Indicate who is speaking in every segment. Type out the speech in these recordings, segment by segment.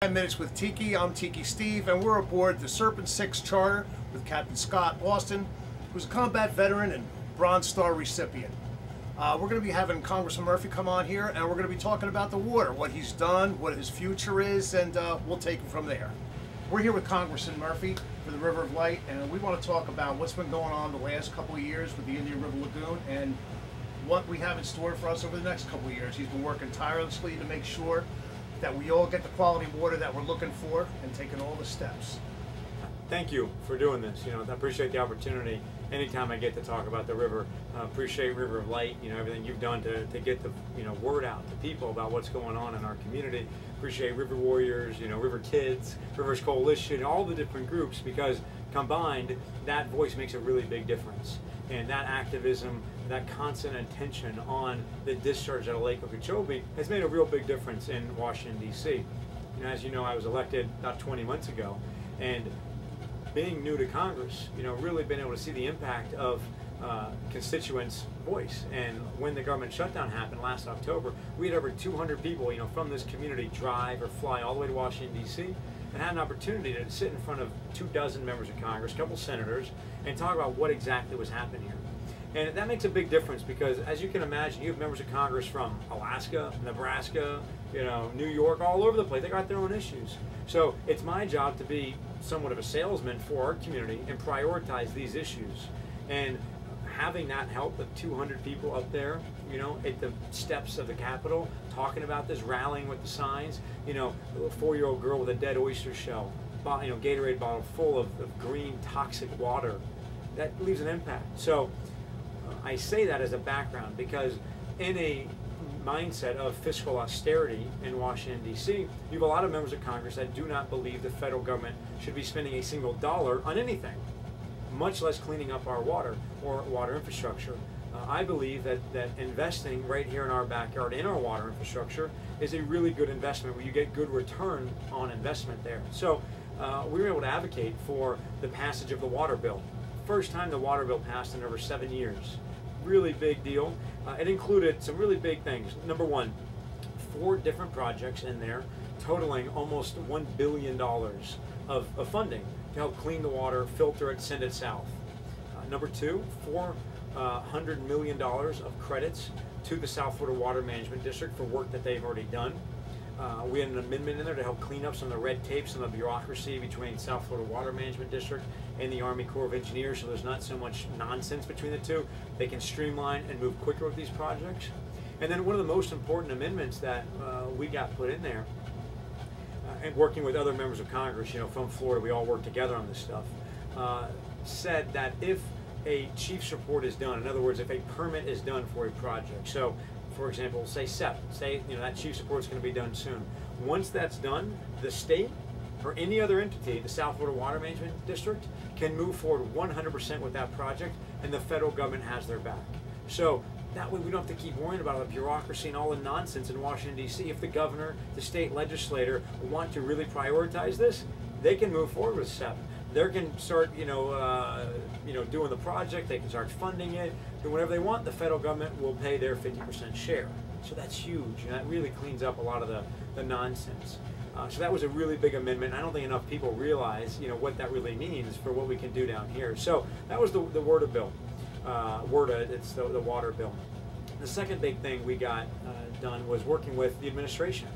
Speaker 1: 5 minutes with Tiki. I'm Tiki Steve, and we're aboard the Serpent 6 charter with Captain Scott Austin, who's a combat veteran and Bronze Star recipient. We're going to be having Congressman Murphy come on here, and we're going to be talking about the water, what he's done, what his future is, and we'll take it from there. We're here with Congressman Murphy for the River of Light, and we want to talk about what's been going on the last couple of years with the Indian River Lagoon and what we have in store for us over the next couple of years. He's been working tirelessly to make sure that we all get the quality water that we're looking for and taking all the steps.
Speaker 2: Thank you for doing this. I appreciate the opportunity. Anytime I get to talk about the river, appreciate River of Light. Everything you've done to get the word out to people about what's going on in our community. Appreciate River Warriors, River Kids, Rivers Coalition, all the different groups, because combined, that voice makes a really big difference. And that activism, that constant attention on the discharge at Lake Okeechobee has made a real big difference in Washington, D.C. As you know, I was elected about 20 months ago, and being new to Congress, really been able to see the impact of constituents' voice. And when the government shutdown happened last October, we had over 200 people, from this community drive or fly all the way to Washington, D.C. and had an opportunity to sit in front of 24 members of Congress, a couple senators, and talk about what exactly was happening here. And that makes a big difference because, as you can imagine, you have members of Congress from Alaska, Nebraska, New York, all over the place. They got their own issues. So it's my job to be somewhat of a salesman for our community and prioritize these issues. And having that help with 200 people up there, at the steps of the Capitol, talking about this, rallying with the signs, a 4-year-old girl with a dead oyster shell, Gatorade bottle full of green toxic water, that leaves an impact. So I say that as a background because in a mindset of fiscal austerity in Washington, D.C., you have a lot of members of Congress that do not believe the federal government should be spending a single dollar on anything, much less cleaning up our water or water infrastructure. I believe that investing right here in our backyard in our water infrastructure is a really good investment where you get good return on investment there. So we were able to advocate for the passage of the water bill. First time the water bill passed in over 7 years. Really big deal. It included some really big things. Number one, 4 different projects in there totaling almost $1 billion of funding to help clean the water, filter it, send it south. Number two, $400 million of credits to the South Florida Water Management District for work that they've already done. We had an amendment in there to help clean up some of the red tape, some of the bureaucracy between South Florida Water Management District and the Army Corps of Engineers, so there's not so much nonsense between the two. They can streamline and move quicker with these projects. And then one of the most important amendments that we got put in there, and working with other members of Congress, from Florida, we all work together on this stuff, said that if a chief's report is done, in other words, if a permit is done for a project, so for example, say SEP, that chief's report is going to be done soon. Once that's done, the state or any other entity, the South Florida Water Management District, can move forward 100% with that project, and the federal government has their back. So that way we don't have to keep worrying about the bureaucracy and all the nonsense in Washington, D.C. If the governor, the state legislator want to really prioritize this, they can move forward with SEP. They can start, doing the project. They can start funding it, do whatever they want. The federal government will pay their 50% share. So that's huge, and that really cleans up a lot of the nonsense. So that was a really big amendment. I don't think enough people realize, what that really means for what we can do down here. So that was the WRDA bill. It's the water bill. The second big thing we got done was working with the administration.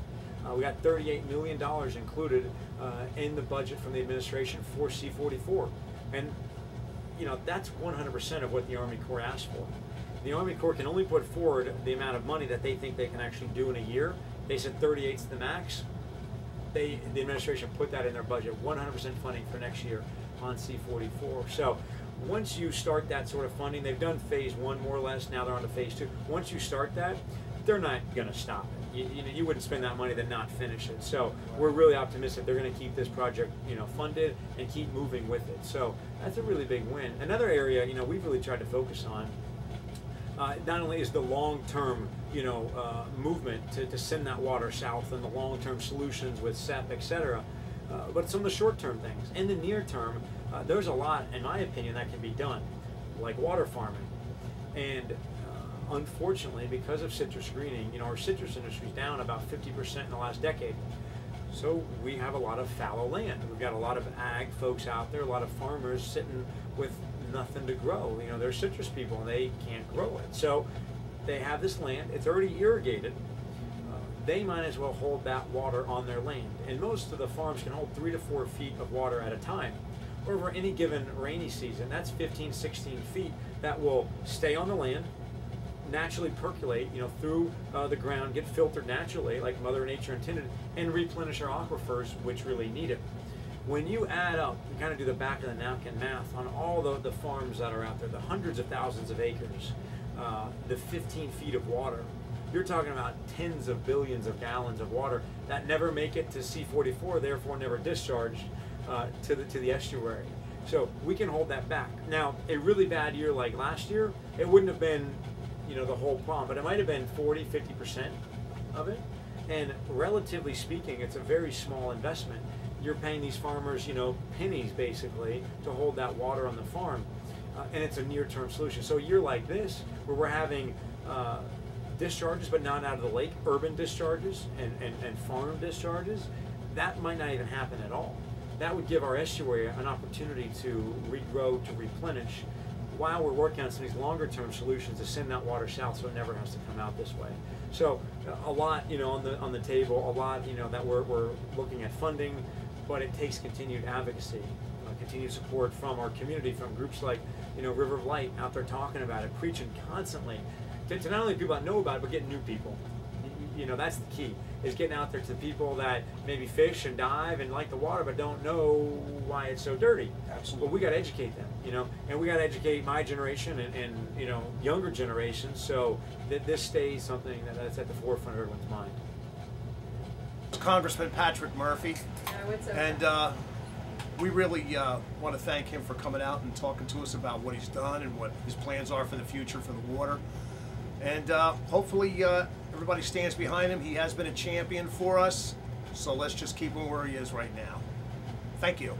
Speaker 2: We got $38 million included in the budget from the administration for C-44. And, that's 100% of what the Army Corps asked for. The Army Corps can only put forward the amount of money that they think they can actually do in a year. They said 38's the max. The administration put that in their budget, 100% funding for next year on C-44. So once you start that sort of funding, they've done phase 1 more or less, now they're on to phase 2. Once you start that, they're not going to stop it. You wouldn't spend that money then not finish it. So we're really optimistic they're going to keep this project, funded and keep moving with it. So that's a really big win. Another area, we've really tried to focus on, not only is the long-term, movement to send that water south and the long-term solutions with SEP, etc., but some of the short-term things. In the near term, there's a lot, in my opinion, that can be done, like water farming. And unfortunately, because of citrus greening, our citrus industry is down about 50% in the last decade. So we have a lot of fallow land. We've got a lot of ag folks out there, a lot of farmers sitting with nothing to grow. You know, they're citrus people and they can't grow it. So they have this land, it's already irrigated. They might as well hold that water on their land. And most of the farms can hold 3 to 4 feet of water at a time. Over any given rainy season, that's 15, 16 feet that will stay on the land, naturally percolate, you know, through the ground, get filtered naturally like Mother Nature intended, and replenish our aquifers, which really need it. When you add up, you kind of do the back of the napkin math on all the farms that are out there, the hundreds of thousands of acres, the 15 feet of water, you're talking about tens of billions of gallons of water that never make it to C44, therefore never discharge to the estuary. So we can hold that back. Now, a really bad year like last year, it wouldn't have been, you know, the whole pond, but it might have been 40, 50% of it. And relatively speaking, it's a very small investment. You're paying these farmers, you know, pennies basically to hold that water on the farm, and it's a near-term solution. So a year like this, where we're having discharges, but not out of the lake, urban discharges and farm discharges, that might not even happen at all. That would give our estuary an opportunity to regrow, to replenish, while we're working on some of these longer term solutions to send that water south so it never has to come out this way. So a lot, you know, on the table, a lot, you know, that we're looking at funding, but it takes continued advocacy, continued support from our community, from groups like, you know, River of Light out there talking about it, preaching constantly, to not only people that know about it, but get new people. You know, that's the key, is getting out there to the people that maybe fish and dive and like the water, but don't know why it's so dirty.
Speaker 1: Absolutely.
Speaker 2: But we got to educate them, you know, and we got to educate my generation and you know, younger generations, so that this stays something that's at the forefront of everyone's mind.
Speaker 1: Congressman Patrick Murphy, and we really want to thank him for coming out and talking to us about what he's done and what his plans are for the future for the water. And hopefully everybody stands behind him. He has been a champion for us, so let's just keep him where he is right now. Thank you.